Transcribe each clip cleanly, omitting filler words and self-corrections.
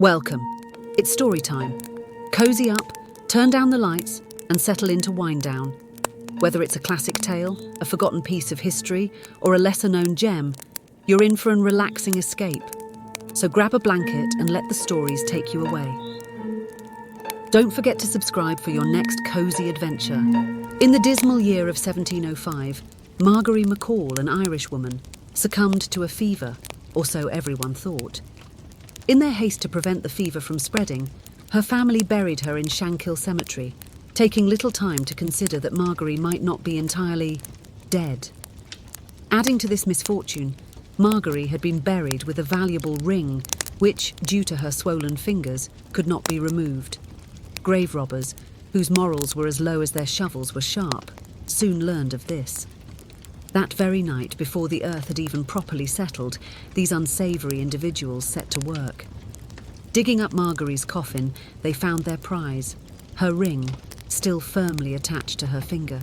Welcome. It's story time. Cozy up, turn down the lights, and settle into wind down. Whether it's a classic tale, a forgotten piece of history, or a lesser-known gem, you're in for a relaxing escape. So grab a blanket and let the stories take you away. Don't forget to subscribe for your next cozy adventure. In the dismal year of 1705, Margorie McCall, an Irish woman, succumbed to a fever, or so everyone thought. In their haste to prevent the fever from spreading, her family buried her in Shankill Cemetery, taking little time to consider that Margorie might not be entirely dead. Adding to this misfortune, Margorie had been buried with a valuable ring, which, due to her swollen fingers, could not be removed. Grave robbers, whose morals were as low as their shovels were sharp, soon learned of this. That very night, before the earth had even properly settled, these unsavoury individuals set to work. Digging up Margorie's coffin, they found their prize, her ring, still firmly attached to her finger.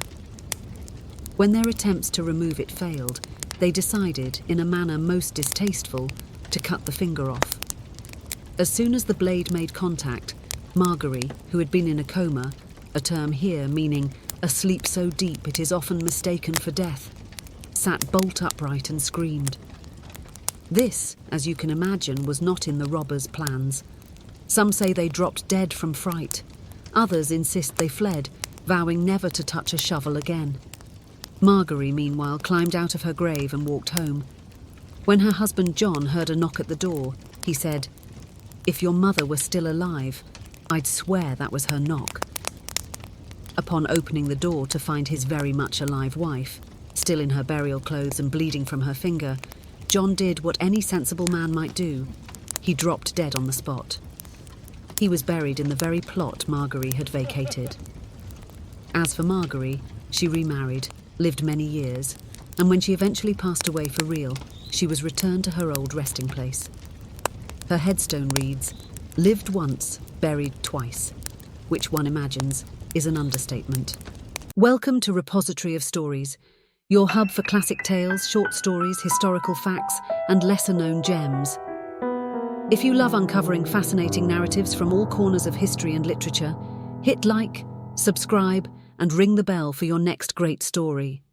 When their attempts to remove it failed, they decided, in a manner most distasteful, to cut the finger off. As soon as the blade made contact, Margorie, who had been in a coma, a term here meaning a sleep so deep it is often mistaken for death, sat bolt upright and screamed. This, as you can imagine, was not in the robbers' plans. Some say they dropped dead from fright. Others insist they fled, vowing never to touch a shovel again. Margorie, meanwhile, climbed out of her grave and walked home. When her husband John heard a knock at the door, he said, "If your mother were still alive, I'd swear that was her knock." Upon opening the door to find his very much alive wife, still in her burial clothes and bleeding from her finger, John did what any sensible man might do. He dropped dead on the spot. He was buried in the very plot Margorie had vacated. As for Margorie, she remarried, lived many years, and when she eventually passed away for real, she was returned to her old resting place. Her headstone reads, "Lived once, buried twice," which one imagines is an understatement. Welcome to Repository of Stories, your hub for classic tales, short stories, historical facts, and lesser-known gems. If you love uncovering fascinating narratives from all corners of history and literature, hit like, subscribe, and ring the bell for your next great story.